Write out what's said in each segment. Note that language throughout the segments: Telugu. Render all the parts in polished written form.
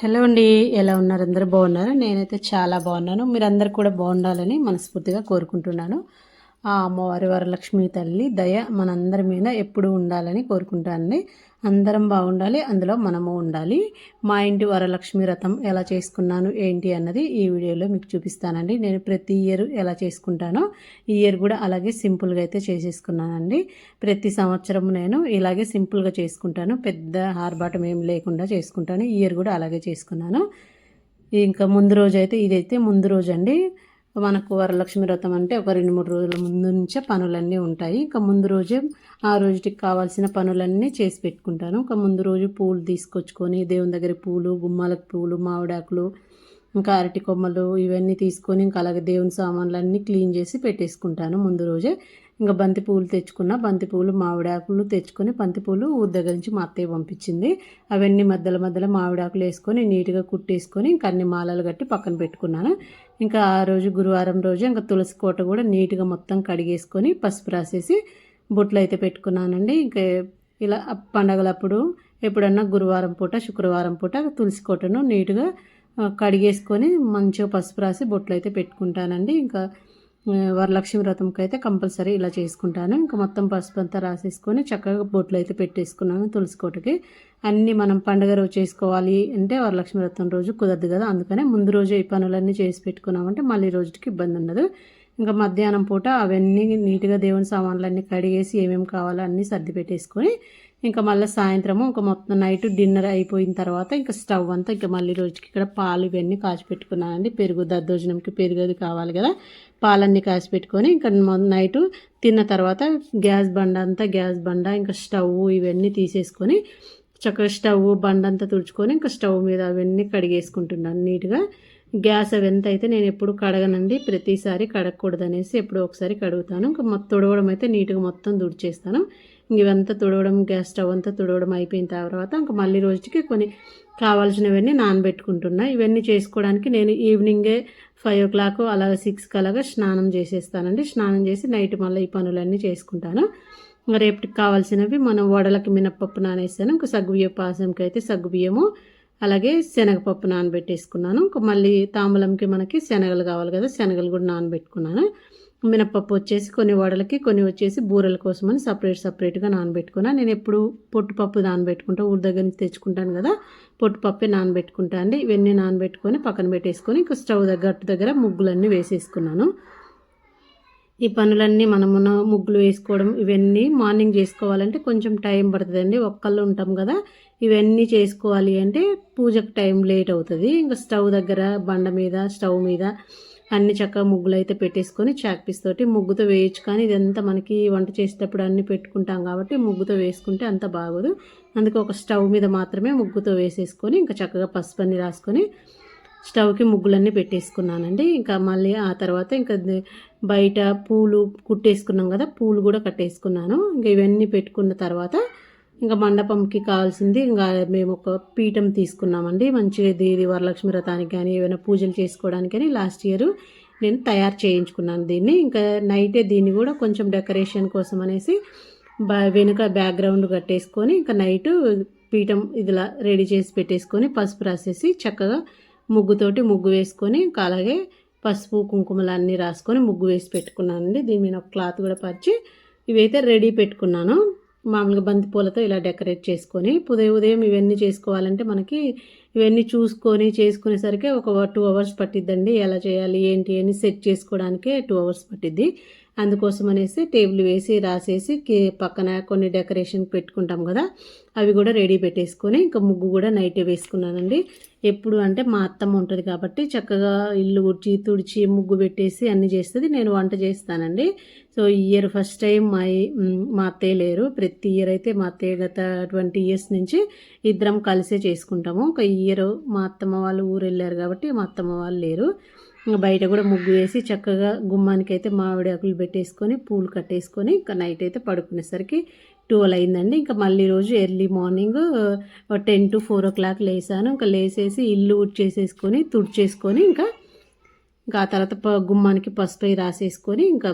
హలో అండి. ఎలా ఉన్నారు? అందరూ బాగున్నారా? నేనైతే చాలా బాగున్నాను. మీరందరూ కూడా బాగుండాలని మనస్ఫూర్తిగా కోరుకుంటున్నాను. ఆ అమ్మవారి వరలక్ష్మి తల్లి దయ మనందరి మీద ఎప్పుడూ ఉండాలని కోరుకుంటానండి. అందరం బాగుండాలి, అందులో మనము ఉండాలి. మా ఇంటి వరలక్ష్మి వ్రతం ఎలా చేసుకున్నాను ఏంటి అన్నది ఈ వీడియోలో మీకు చూపిస్తానండి. నేను ప్రతి ఇయర్ ఎలా చేసుకుంటానో ఈ ఇయర్ కూడా అలాగే సింపుల్గా అయితే చేసేసుకున్నానండి. ప్రతి సంవత్సరం నేను ఇలాగే సింపుల్గా చేసుకుంటాను, పెద్ద ఆర్భాటం ఏం లేకుండా చేసుకుంటాను. ఈ ఇయర్ కూడా అలాగే చేసుకున్నాను. ఇంకా ముందు రోజు అయితే ఇదైతే ముందు రోజు అండి. మనకు వరలక్ష్మి వ్రతం అంటే ఒక 2-3 రోజుల ముందు నుంచే పనులన్నీ ఉంటాయి. ఇంకా ముందు రోజే ఆ రోజుకి కావాల్సిన పనులన్నీ చేసి పెట్టుకుంటాను. ఇంకా ముందు రోజు పూలు తీసుకొచ్చుకొని దేవుని దగ్గర పూలు, గుమ్మాలకు పూలు, మామిడాకులు, ఇంకా అరటి కొమ్మలు ఇవన్నీ తీసుకొని ఇంకా అలాగే దేవుని సామాన్లన్నీ క్లీన్ చేసి పెట్టేసుకుంటాను ముందు రోజే. ఇంకా బంతి పూలు తెచ్చుకున్న బంతి పూలు, మామిడాకులు తెచ్చుకొని బంతి పూలు ఊరి దగ్గర నుంచి మా అత్తయ్య పంపించింది. అవన్నీ మధ్యలో మధ్యలో మామిడాకులు వేసుకొని నీట్గా కుట్టేసుకొని ఇంకా అన్ని మాలలు కట్టి పక్కన పెట్టుకున్నాను. ఇంకా ఆ రోజు గురువారం రోజు ఇంకా తులసి కోట కూడా నీట్గా మొత్తం కడిగేసుకొని పసుపు రాసేసి బొట్లు అయితే పెట్టుకున్నానండి. ఇంకా ఇలా పండగలప్పుడు ఎప్పుడన్నా గురువారం పూట, శుక్రవారం పూట తులసి కోటను నీట్గా కడిగేసుకొని మంచిగా పసుపు రాసి బొట్లు అయితే పెట్టుకుంటానండి. ఇంకా వరలక్ష్మి వ్రతంకి అయితే కంపల్సరీ ఇలా చేసుకుంటాను. ఇంకా మొత్తం పసుపు అంతా రాసేసుకొని చక్కగా బొట్లు అయితే పెట్టేసుకున్నాను తులసి కోటకి. అన్నీ మనం పండుగ రోజు చేసుకోవాలి అంటే వరలక్ష్మి వ్రతం రోజు కుదరదు కదా, అందుకనే ముందు రోజు ఈ పనులన్నీ చేసి పెట్టుకున్నామంటే మళ్ళీ రోజుకి ఇబ్బంది ఉండదు. ఇంకా మధ్యాహ్నం పూట అవన్నీ నీట్గా దేవుని సామాన్లన్నీ కడిగేసి ఏమేమి కావాలో అన్నీ సర్ది పెట్టేసుకొని ఇంకా మళ్ళీ సాయంత్రము ఇంకా మొత్తం నైట్ డిన్నర్ అయిపోయిన తర్వాత ఇంకా స్టవ్ అంతా ఇంకా మళ్ళీ రోజుకి ఇక్కడ పాలు ఇవన్నీ కాచి పెట్టుకున్నానండి. పెరుగు దద్దోజనంకి పెరుగు అది కావాలి కదా, పాలన్నీ కాసి పెట్టుకొని ఇంకా నైటు తిన్న తర్వాత గ్యాస్ బండ ఇంకా స్టవ్ ఇవన్నీ తీసేసుకొని చక్కగా స్టవ్ బండ అంతా తుడుచుకొని ఇంకా స్టవ్ మీద అవన్నీ కడిగేసుకుంటున్నాను నీట్గా. గ్యాస్ అవి ఎంత అయితే నేను ఎప్పుడు కడగనండి, ప్రతిసారి కడగకూడదు అనేసి ఎప్పుడో ఒకసారి కడుగుతాను. ఇంకా తుడవడం అయితే నీట్గా మొత్తం తుడిచేస్తాను. ఇవంతా తుడవడం, గ్యాస్ స్టవ్ అంతా తుడవడం అయిపోయిన తర్వాత ఇంకా మళ్ళీ రోజుకి కొన్ని కావాల్సినవన్నీ నానబెట్టుకుంటున్నా. ఇవన్నీ చేసుకోవడానికి నేను ఈవినింగే 5 o'clock అలాగే 6కి అలాగా స్నానం చేసేస్తానండి. స్నానం చేసి నైట్ మళ్ళీ ఈ పనులన్నీ చేసుకుంటాను. రేపటికి కావాల్సినవి మనం వడలకి మినప్పప్పు నానేస్తాను. ఇంకా సగ్గుబియ్యం పాసంకి అయితే సగ్గుబియ్యము అలాగే శనగపప్పు నానబెట్టేసుకున్నాను. ఇంకా మళ్ళీ తాంబూలంకి మనకి శనగలు కావాలి కదా, శనగలు కూడా నానబెట్టుకున్నాను. మినప్పప్పు వచ్చేసి కొన్ని వడలకి, కొన్ని వచ్చేసి బూరెల కోసమని సపరేట్గా నానబెట్టుకున్నాను. నేను ఎప్పుడు పొట్టుపప్పు నానబెట్టుకుంటా, ఊరి దగ్గర నుంచి తెచ్చుకుంటాను కదా, పొట్టుపప్పే నానబెట్టుకుంటా అండి. ఇవన్నీ నానబెట్టుకొని పక్కన పెట్టేసుకొని ఇంకా స్టవ్ దగ్గర ముగ్గులన్నీ వేసేసుకున్నాను. ఈ పనులన్నీ మనము ముగ్గులు వేసుకోవడం ఇవన్నీ మార్నింగ్ చేసుకోవాలంటే కొంచెం టైం పడుతుందండి. ఒక్కళ్ళు ఉంటాం కదా, ఇవన్నీ చేసుకోవాలి అంటే పూజకు టైం లేట్ అవుతుంది. ఇంకా స్టవ్ దగ్గర బండ మీద స్టవ్ మీద అన్ని చక్కగా ముగ్గులు అయితే పెట్టేసుకొని చాక్పీస్ తోటి ముగ్గుతో వేయచ్చు. కానీ ఇదంతా మనకి వంట చేసేటప్పుడు అన్నీ పెట్టుకుంటాం కాబట్టి ముగ్గుతో వేసుకుంటే అంత బాగోదు. అందుకే ఒక స్టవ్ మీద మాత్రమే ముగ్గుతో వేసేసుకొని ఇంకా చక్కగా పసుపు అన్ని రాసుకొని స్టవ్కి ముగ్గులన్నీ పెట్టేసుకున్నానండి. ఇంకా మళ్ళీ ఆ తర్వాత ఇంకా బయట పూలు కుట్టేసుకున్నాం కదా, పూలు కూడా కట్టేసుకున్నాను. ఇంకా ఇవన్నీ పెట్టుకున్న తర్వాత ఇంకా మండపంకి కావాల్సింది ఇంకా మేము ఒక పీఠం తీసుకున్నామండి. మంచిగా ఇది వరలక్ష్మి వ్రతానికి కానీ ఏమైనా పూజలు చేసుకోవడానికి కానీ లాస్ట్ ఇయర్ నేను తయారు చేయించుకున్నాను దీన్ని. ఇంకా నైటే దీన్ని కూడా కొంచెం డెకరేషన్ కోసం అనేసి వెనుక బ్యాక్గ్రౌండ్ కట్టేసుకొని ఇంకా నైట్ పీఠం ఇదిలా రెడీ చేసి పెట్టేసుకొని పసుపు రాసేసి చక్కగా ముగ్గుతోటి ముగ్గు వేసుకొని ఇంకా అలాగే పసుపు కుంకుమలు అన్నీ రాసుకొని ముగ్గు వేసి పెట్టుకున్నానండి. దీని మీద ఒక క్లాత్ కూడా పరిచి ఇవైతే రెడీ పెట్టుకున్నాను. మామూలుగా బంతి పూలతో ఇలా డెకరేట్ చేసుకొని ఉదయం ఇవన్నీ చేసుకోవాలంటే మనకి ఇవన్నీ చూసుకొని చేసుకునేసరికి ఒక 2 hours పట్టిద్దండి. ఎలా చేయాలి ఏంటి అని సెట్ చేసుకోవడానికే 2 hours పట్టిద్ది. అందుకోసం అనేసి టేబుల్ వేసి రాసేసి పక్కన కొన్ని డెకరేషన్ పెట్టుకుంటాం కదా, అవి కూడా రెడీ పెట్టేసుకొని ఇంకా ముగ్గు కూడా నైటే వేసుకున్నానండి. ఎప్పుడు అంటే మా అత్తమ్మ ఉంటుంది కాబట్టి చక్కగా ఇల్లు ఉడ్చి తుడిచి ముగ్గు పెట్టేసి అన్నీ చేస్తుంది, నేను వంట చేస్తానండి. సో ఈ ఇయర్ ఫస్ట్ టైం మా అత్తయ్య లేరు. ప్రతి ఇయర్ అయితే మా అత్తయ్య గత 20 years నుంచి ఇద్దరం కలిసే చేసుకుంటాము. ఒక ఇయర్ మా అత్తమ్మ వాళ్ళు ఊరు వెళ్ళారు కాబట్టి మా అత్తమ్మ వాళ్ళు లేరు. బయట కూడా ముగ్గు వేసి చక్కగా గుమ్మానికి అయితే మామిడి ఆకులు పెట్టేసుకొని పూలు కట్టేసుకొని ఇంకా నైట్ అయితే పడుకునేసరికి 12 అయిందండి. ఇంకా మళ్ళీ రోజు ఎర్లీ మార్నింగ్ 10 to 4 o'clock లేసాను. ఇంకా లేసేసి ఇల్లు తుడిచేసుకొని ఇంకా ఇంకా ఆ తర్వాత గుమ్మానికి పసుపు రాసేసుకొని ఇంకా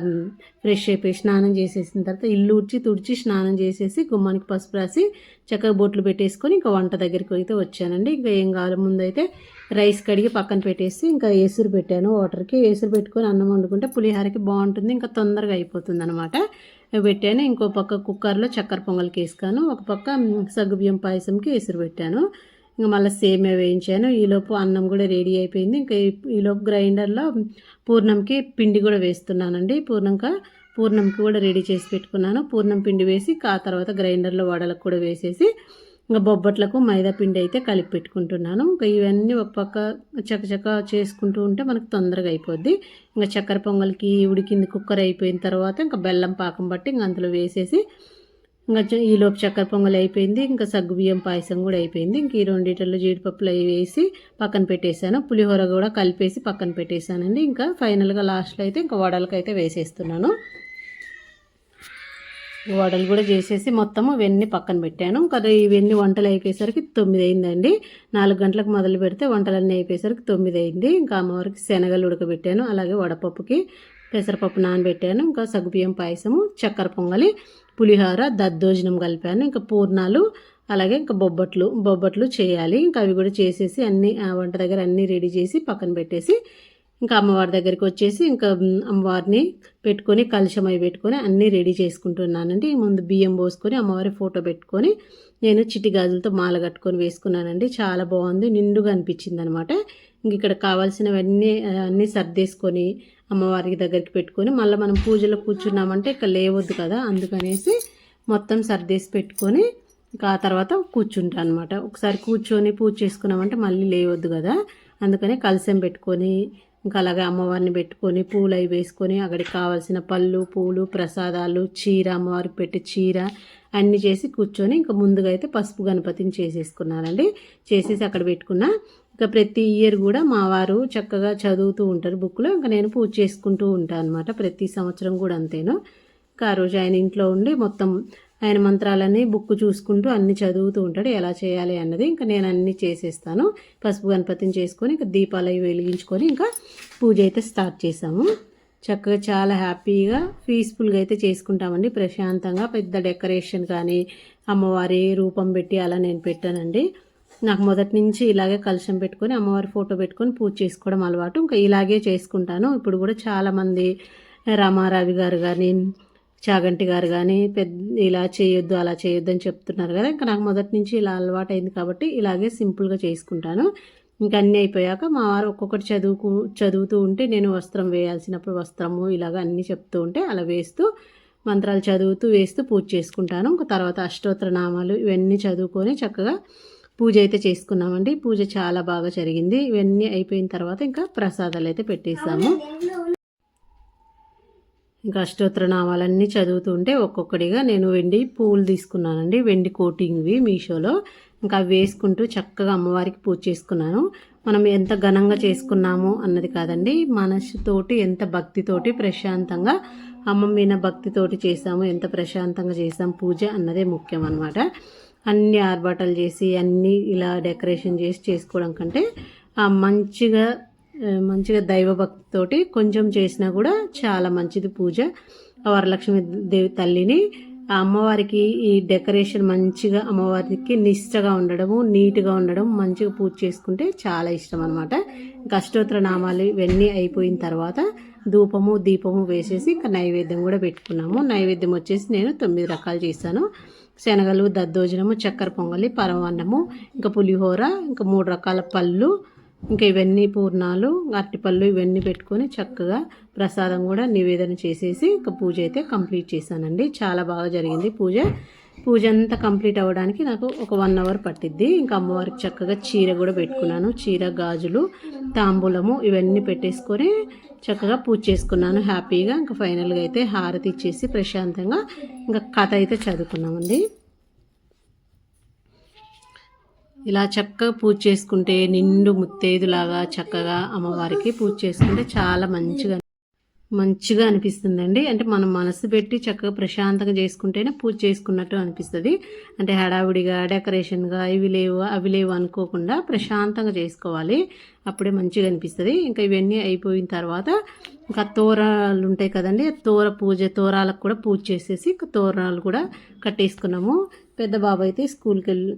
ఫ్రెష్ అయిపోయి స్నానం చేసేసిన తర్వాత ఇల్లు ఉడ్చి తుడిచి స్నానం చేసేసి గుమ్మానికి పసుపు రాసి చక్కగా బొట్లు పెట్టేసుకొని ఇంకా వంట దగ్గరికి అయితే వచ్చానండి. ఇంకా ఏం కావాలి ముందైతే రైస్ కడిగి పక్కన పెట్టేసి ఇంకా ఏసురు పెట్టాను. వాటర్కి ఏసురు పెట్టుకొని అన్నం వండుకుంటే పులిహోరకి బాగుంటుంది, ఇంకా తొందరగా అయిపోతుంది అనమాట. పెట్టాను. ఇంకో పక్క కుక్కర్లో చక్కెర పొంగల్కి వేసుకాను, ఒక పక్క సగ్గుబియ్యం పాయసంకి ఏసురు పెట్టాను. ఇంకా మళ్ళీ సేమియా వేయించాను. ఈలోపు అన్నం కూడా రెడీ అయిపోయింది. ఇంకా ఈలోపు గ్రైండర్లో పూర్ణంకి పిండి కూడా వేస్తున్నానండి. పూర్ణంకి కూడా రెడీ చేసి పెట్టుకున్నాను. పూర్ణం పిండి వేసి ఆ తర్వాత గ్రైండర్లో వడలకు కూడా వేసేసి ఇంకా బొబ్బట్లకు మైదా పిండి అయితే కలిపి పెట్టుకుంటున్నాను. ఇంకా ఇవన్నీ ఒక పక్క చకచక చేసుకుంటూ ఉంటే మనకు తొందరగా అయిపోద్ది. ఇంకా చక్కెర పొంగల్కి ఉడికింది కుక్కర్ అయిపోయిన తర్వాత ఇంకా బెల్లం పాకం బట్టి ఇంకా అందులో వేసేసి ఇంకా ఈలోపు చక్కెర పొంగల్ అయిపోయింది. ఇంకా సగ్గుబియ్యం పాయసం కూడా అయిపోయింది. ఇంక ఈ రెండిటల్లో జీడిపప్పులు అవి వేసి పక్కన పెట్టేశాను. పులిహోర కూడా కలిపేసి పక్కన పెట్టేశానండి. ఇంకా ఫైనల్గా లాస్ట్లో అయితే ఇంకా వడలకైతే వేసేస్తున్నాను. వడలు కూడా చేసేసి మొత్తము ఇవన్నీ పక్కన పెట్టాను. కదా ఇవన్నీ వంటలు అయిపోయేసరికి 9 అయిందండి. 4 గంటలకు మొదలు పెడితే వంటలన్నీ అయిపోయేసరికి 9 అయింది. ఇంకా అమ్మవారికి శనగలు ఉడకబెట్టాను, అలాగే వడపప్పుకి పెసరపప్పు నానబెట్టాను. ఇంకా సగ్గుబియ్యం పాయసము, చక్కెర పొంగలి, పులిహోర, దద్దోజనం కలిపాను. ఇంకా పూర్ణాలు, అలాగే ఇంకా బొబ్బట్లు చేయాలి. ఇంకా అవి కూడా చేసేసి అన్నీ వంట దగ్గర అన్నీ రెడీ చేసి పక్కన పెట్టేసి ఇంకా అమ్మవారి దగ్గరికి వచ్చేసి ఇంకా అమ్మవారిని పెట్టుకొని కలశం అవి పెట్టుకొని అన్నీ రెడీ చేసుకుంటున్నానండి. ముందు బియ్యం పోసుకొని అమ్మవారి ఫోటో పెట్టుకొని నేను చిట్టి గాజులతో మాల కట్టుకొని వేసుకున్నానండి. చాలా బాగుంది, నిండుగా అనిపించింది అనమాట. ఇంక ఇక్కడ కావాల్సినవన్నీ అన్నీ సర్దేసుకొని అమ్మవారికి దగ్గరికి పెట్టుకొని మళ్ళీ మనం పూజలో కూర్చున్నామంటే ఇక్కడ లేవద్దు కదా, అందుకనేసి మొత్తం సర్దేసి పెట్టుకొని ఇంకా ఆ తర్వాత కూర్చుంటాను అనమాట. ఒకసారి కూర్చొని పూజ చేసుకున్నామంటే మళ్ళీ లేవద్దు కదా, అందుకని కలశం పెట్టుకొని ఇంకా అలాగే అమ్మవారిని పెట్టుకొని పూలు అవి వేసుకొని అక్కడికి కావాల్సిన పళ్ళు, పూలు, ప్రసాదాలు, చీర, అమ్మవారికి పెట్టి చీర అన్నీ చేసి కూర్చొని ఇంకా ముందుగా అయితే పసుపు గణపతిని చేసేసుకున్నానండి. చేసేసి అక్కడ పెట్టుకున్నా. ఇంకా ప్రతి ఇయర్ కూడా మా వారు చక్కగా చదువుతూ ఉంటారు బుక్లో, ఇంకా నేను పూజ చేసుకుంటూ ఉంటాను అనమాట. ప్రతి సంవత్సరం కూడా అంతేను. ఇంకా ఆ రోజు ఆయన ఇంట్లో ఉండి మొత్తం ఆయన మంత్రాలన్నీ బుక్ చూసుకుంటూ అన్నీ చదువుతూ ఉంటాడు, ఎలా చేయాలి అన్నది. ఇంకా నేను అన్నీ చేసేస్తాను. పసుపు గణపతిని చేసుకొని ఇంకా దీపాలు అవి వెలిగించుకొని ఇంకా పూజ అయితే స్టార్ట్ చేసాము. చక్కగా చాలా హ్యాపీగా పీస్ఫుల్గా అయితే చేసుకుంటామండి, ప్రశాంతంగా. పెద్ద డెకరేషన్ కానీ అమ్మవారి రూపం పెట్టి అలా నేను పెట్టానండి. నాకు మొదటి నుంచి ఇలాగే కలశం పెట్టుకొని అమ్మవారి ఫోటో పెట్టుకొని పూజ చేసుకోవడం అలవాటు. ఇంకా ఇలాగే చేసుకుంటాను. ఇప్పుడు కూడా చాలామంది రామారావి గారు కానీ చాగంటి గారు కానీ ఇలా చేయొద్దు అలా చేయొద్దు అని చెప్తున్నారు కదా, ఇంకా నాకు మొదటి నుంచి ఇలా అలవాటు అయింది కాబట్టి ఇలాగే సింపుల్గా చేసుకుంటాను. ఇంకా అన్నీ అయిపోయాక మా వారు ఒక్కొక్కటి చదువుతూ ఉంటే నేను వస్త్రం వేయాల్సినప్పుడు వస్త్రము ఇలాగ అన్నీ చెప్తూ ఉంటే అలా వేస్తూ మంత్రాలు చదువుతూ వేస్తూ పూజ చేసుకుంటాను. ఇంకా తర్వాత అష్టోత్తర నామాలు ఇవన్నీ చదువుకొని చక్కగా పూజ అయితే చేసుకున్నామండి. పూజ చాలా బాగా జరిగింది. ఇవన్నీ అయిపోయిన తర్వాత ఇంకా ప్రసాదాలు అయితే పెట్టేసాము. ఇంకా అష్టోత్తర నామాలన్నీ చదువుతుంటే ఒక్కొక్కటిగా నేను వెండి పూలు తీసుకున్నానండి, వెండి కోటింగ్వి మీషోలో. ఇంకా అవి వేసుకుంటూ చక్కగా అమ్మవారికి పూజ చేసుకున్నాను. మనం ఎంత ఘనంగా చేసుకున్నాము అన్నది కాదండి, మనసుతోటి ఎంత భక్తితోటి ప్రశాంతంగా అమ్మ మీద భక్తితోటి చేసాము, ఎంత ప్రశాంతంగా చేసాం పూజ అన్నదే ముఖ్యం అనమాట. అన్ని ఆర్భాటాలు చేసి అన్నీ ఇలా డెకరేషన్ చేసి చేసుకోవడం కంటే మంచిగా దైవభక్తితోటి కొంచెం చేసినా కూడా చాలా మంచిది పూజ. వరలక్ష్మి దేవి తల్లిని అమ్మవారికి ఈ డెకరేషన్ మంచిగా అమ్మవారికి నిష్టగా ఉండడము, నీట్గా ఉండడం, మంచిగా పూజ చేసుకుంటే చాలా ఇష్టం అనమాట. ఇంకా అష్టోత్తర నామాలు ఇవన్నీ అయిపోయిన తర్వాత ధూపము దీపము వేసేసి ఇంకా నైవేద్యం కూడా పెట్టుకున్నాము. నైవేద్యం వచ్చేసి నేను 9 రకాలు చేశాను. శనగలు, దద్దోజనము, చక్కెర పొంగలి, పరమాన్నము, ఇంకా పులిహోర, ఇంకా 3 రకాల పళ్ళు, ఇంకా ఇవన్నీ పూర్ణాలు, అరటిపళ్ళు ఇవన్నీ పెట్టుకొని చక్కగా ప్రసాదం కూడా నివేదన చేసేసి ఇంకా పూజ అయితే కంప్లీట్ చేశానండి. చాలా బాగా జరిగింది పూజ అంతా కంప్లీట్ అవ్వడానికి నాకు ఒక 1 అవర్ పట్టిద్ది. ఇంకా అమ్మవారికి చక్కగా చీర కూడా పెట్టుకున్నాను. చీర, గాజులు, తాంబూలము ఇవన్నీ పెట్టేసుకొని చక్కగా పూజ చేసుకున్నాను హ్యాపీగా. ఇంకా ఫైనల్గా అయితే హారతి ఇచ్చేసి ప్రశాంతంగా ఇంకా కథ అయితే చదువుకున్నామండి. ఇలా చక్కగా పూజ చేసుకుంటే నిండు ముత్తైదులాగా చక్కగా అమ్మవారికి పూజ చేసుకుంటే చాలా మంచిగా మంచిగా అనిపిస్తుందండి. అంటే మనం మనసు పెట్టి చక్కగా ప్రశాంతంగా చేసుకుంటేనే పూజ చేసుకున్నట్టు అనిపిస్తుంది. అంటే హడావుడిగా డెకరేషన్గా ఇవి లేవు అవి లేవు అనుకోకుండా ప్రశాంతంగా చేసుకోవాలి. అప్పుడే మంచిగా అనిపిస్తుంది. ఇంకా ఇవన్నీ అయిపోయిన తర్వాత ఇంకా తోరాలు ఉంటాయి కదండి, తోరాలకు కూడా పూజ చేసేసి తోరణాలు కూడా కట్టేసుకున్నాము. పెద్ద బాబు అయితే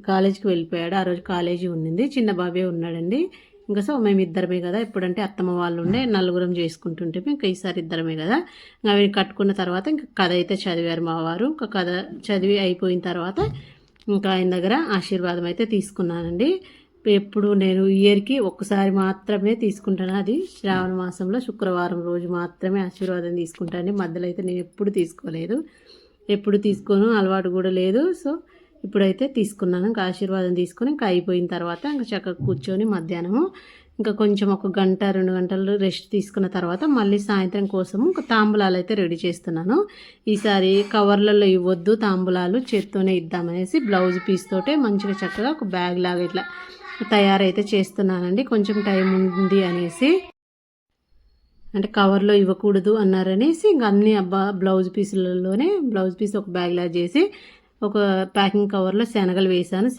కాలేజీకి వెళ్ళిపోయాడు. ఆ రోజు కాలేజీ ఉండింది. చిన్న బాబే ఉన్నాడండి. ఇంకా సో మేము ఇద్దరమే కదా, ఎప్పుడంటే అత్తమ్మ వాళ్ళు ఉండే నలుగురం చేసుకుంటుంటే ఇంకా ఈసారి ఇద్దరమే కదా. అవి కట్టుకున్న తర్వాత ఇంకా కథ అయితే చదివారు మా వారు. ఇంకా కథ చదివి అయిపోయిన తర్వాత ఇంకా ఆయన దగ్గర ఆశీర్వాదం అయితే తీసుకున్నానండి. ఎప్పుడు నేను ఇయర్కి ఒక్కసారి మాత్రమే తీసుకుంటాను. అది శ్రావణ మాసంలో శుక్రవారం రోజు మాత్రమే ఆశీర్వాదం తీసుకుంటాను. మధ్యలో అయితే నేను ఎప్పుడు తీసుకోలేదు, ఎప్పుడు తీసుకోను, అలవాటు కూడా లేదు. సో ఇప్పుడైతే తీసుకున్నాను. ఇంకా ఆశీర్వాదం తీసుకొని ఇంకా అయిపోయిన తర్వాత ఇంకా చక్కగా కూర్చొని మధ్యాహ్నము ఇంకా కొంచెం 1 గంట 2 గంటలు రెస్ట్ తీసుకున్న తర్వాత మళ్ళీ సాయంత్రం కోసము ఇంకా తాంబూలాలు అయితే రెడీ చేస్తున్నాను. ఈసారి కవర్లలో ఇవ్వద్దు, తాంబూలాలు చేత్తోనే ఇద్దామనేసి బ్లౌజ్ పీస్ తోటే మంచిగా చక్కగా ఒక బ్యాగ్ లాగా ఇట్లా తయారైతే చేస్తున్నానండి. కొంచెం టైం ఉంది అనేసి, అంటే కవర్లో ఇవ్వకూడదు అన్నారనేసి ఇంకా అన్ని బ్లౌజ్ పీసులలోనే బ్లౌజ్ పీస్ ఒక బ్యాగ్ లాగా చేసి ఒక ప్యాకింగ్ కవర్లో శనగలు వేసాను.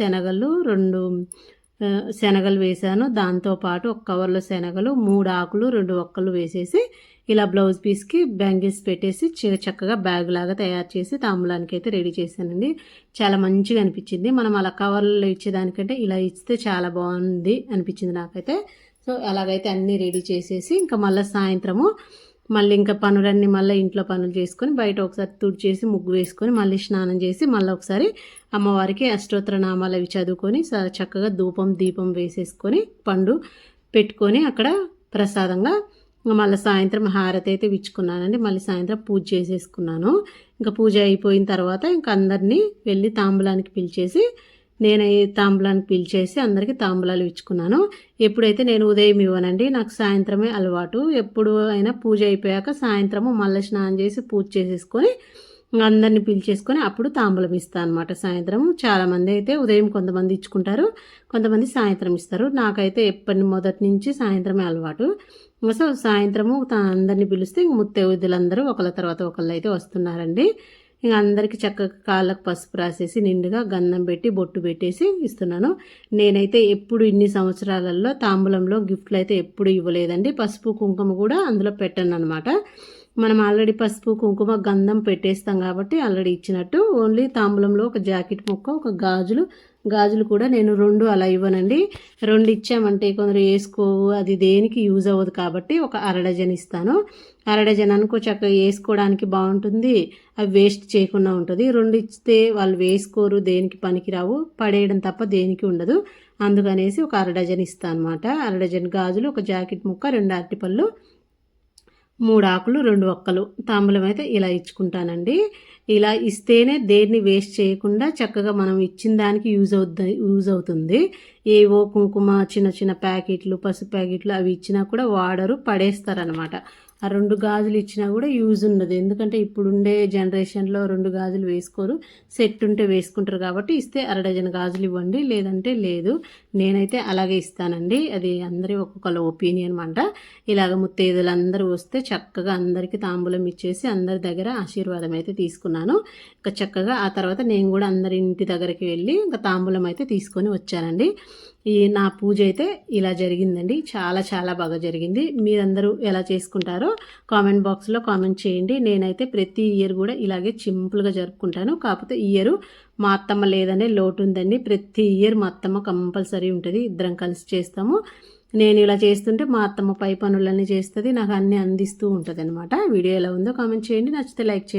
శనగలు వేసాను. దాంతోపాటు ఒక కవర్లో శనగలు, 3 ఆకులు 2 ఒక్కలు వేసేసి ఇలా బ్లౌజ్ పీస్కి బ్యాంగిల్స్ పెట్టేసి చక్కగా బ్యాగ్ లాగా తయారు చేసి తాంబూలానికి అయితే రెడీ చేశానండి. చాలా మంచిగా అనిపించింది. మనం అలా కవర్లో ఇచ్చేదానికంటే ఇలా ఇస్తే చాలా బాగుంది అనిపించింది నాకైతే. సో అలాగైతే అన్నీ రెడీ చేసేసి ఇంకా మళ్ళీ సాయంత్రము మళ్ళీ ఇంకా పనులన్నీ మళ్ళీ ఇంట్లో పనులు చేసుకొని బయట ఒకసారి తుడిచేసి ముగ్గు వేసుకొని మళ్ళీ స్నానం చేసి మళ్ళీ ఒకసారి అమ్మవారికి అష్టోత్తర నామాలు అవి చదువుకొని చక్కగా దీపం వేసేసుకొని పండు పెట్టుకొని అక్కడ ప్రసాదంగా మళ్ళీ సాయంత్రం హారతి అయితే విచ్చుకున్నానండి. మళ్ళీ సాయంత్రం పూజ చేసేసుకున్నాను. ఇంకా పూజ అయిపోయిన తర్వాత ఇంకా అందరినీ వెళ్ళి తాంబూలానికి పిలిచేసి నేను తాంబూలానికి పిలిచేసి అందరికీ తాంబూలాలు ఇచ్చుకున్నాను. ఎప్పుడైతే నేను ఉదయం ఇవ్వనండి, నాకు సాయంత్రమే అలవాటు. ఎప్పుడు అయినా పూజ అయిపోయాక సాయంత్రము మళ్ళీ స్నానం చేసి పూజ చేసేసుకొని అందరిని పిలిచేసుకొని అప్పుడు తాంబూలం ఇస్తాను అనమాట. సాయంత్రం చాలామంది అయితే ఉదయం కొంతమంది ఇచ్చుకుంటారు, కొంతమంది సాయంత్రం ఇస్తారు. నాకైతే మొదటి నుంచి సాయంత్రమే అలవాటు. సో సాయంత్రము అందరిని పిలిస్తే ఇంక ముత్తైదులందరూ ఒకళ్ళ తర్వాత ఒకళ్ళు అయితే వస్తున్నారండి. ఇంకా అందరికీ చక్కగా కాళ్ళకు పసుపు రాసేసి నిండుగా గంధం పెట్టి బొట్టు పెట్టేసి ఇస్తున్నాను. నేనైతే ఎప్పుడు ఇన్ని సంవత్సరాలలో తాంబూలంలో గిఫ్ట్లు అయితే ఎప్పుడు ఇవ్వలేదండి. పసుపు కుంకుమ కూడా అందులో పెట్టను అనమాట. మనం ఆల్రెడీ పసుపు కుంకుమ గంధం పెట్టేస్తాం కాబట్టి ఆల్రెడీ ఇచ్చినట్టు. ఓన్లీ తాంబూలంలో ఒక జాకెట్ ముక్క, ఒక గాజులు కూడా నేను 2 అలా ఇవ్వనండి. 2 ఇచ్చామంటే కొందరు వేసుకోవు, అది దేనికి యూజ్ అవ్వదు కాబట్టి ఒక అరడజన్ ఇస్తాను. అరడజన్ అనుకో చక్కగా వేసుకోవడానికి బాగుంటుంది, అవి వేస్ట్ చేయకుండా ఉంటుంది. 2 ఇస్తే వాళ్ళు వేసుకోరు, దేనికి పనికిరావు, పడేయడం తప్ప దేనికి ఉండదు. అందుకనేసి ఒక అరడజన్ ఇస్తాను అనమాట. అరడజన్ గాజులు, ఒక జాకెట్ ముక్క, 2 అరటిపళ్ళు, 3 ఆకులు 2 ఒక్కలు తాంబూలం అయితే ఇలా ఇచ్చుకుంటానండి. ఇలా ఇస్తేనే దేన్ని వేస్ట్ చేయకుండా చక్కగా మనం ఇచ్చిన దానికి యూజ్ అవుతుంది. ఏవో కుంకుమ చిన్న చిన్న ప్యాకెట్లు, పసుపు ప్యాకెట్లు అవి ఇచ్చినా కూడా వాడరు, పడేస్తారనమాట. ఆ 2 గాజులు ఇచ్చినా కూడా యూజ్ ఉండదు. ఎందుకంటే ఇప్పుడుండే జనరేషన్లో 2 గాజులు వేసుకోరు, సెట్ ఉంటే వేసుకుంటారు. కాబట్టి ఇస్తే అరడజన్ గాజులు ఇవ్వండి, లేదంటే లేదు. నేనైతే అలాగే ఇస్తానండి. అది అందరి ఒక్కొక్కళ్ళ ఒపీనియన్ అనమాట. ఇలాగ ముత్తైదులు అందరూ వస్తే చక్కగా అందరికీ తాంబూలం ఇచ్చేసి అందరి దగ్గర ఆశీర్వాదం అయితే తీసుకున్నాను. ఇంకా చక్కగా ఆ తర్వాత నేను కూడా అందరి ఇంటి దగ్గరికి వెళ్ళి ఇంకా తాంబూలం అయితే తీసుకొని వచ్చానండి. నా పూజ అయితే ఇలా జరిగిందండి. చాలా చాలా బాగా జరిగింది. మీరందరూ ఎలా చేసుకుంటారో కామెంట్ బాక్స్లో కామెంట్ చేయండి. నేనైతే ప్రతి ఇయర్ కూడా ఇలాగే సింపుల్గా జరుపుకుంటాను. కాకపోతే ఈ ఇయర్ మా అత్తమ్మ లేదనే లోటు ఉందండి. ప్రతి ఇయర్ మా అత్తమ్మ కంపల్సరీ ఉంటుంది, ఇద్దరం కలిసి చేస్తాము. నేను ఇలా చేస్తుంటే మా అత్తమ్మ పై పనులన్నీ చేస్తుంది, నాకు అన్నీ అందిస్తూ ఉంటుంది అనమాట. వీడియో ఎలా ఉందో కామెంట్ చేయండి, నచ్చితే లైక్ చేయండి.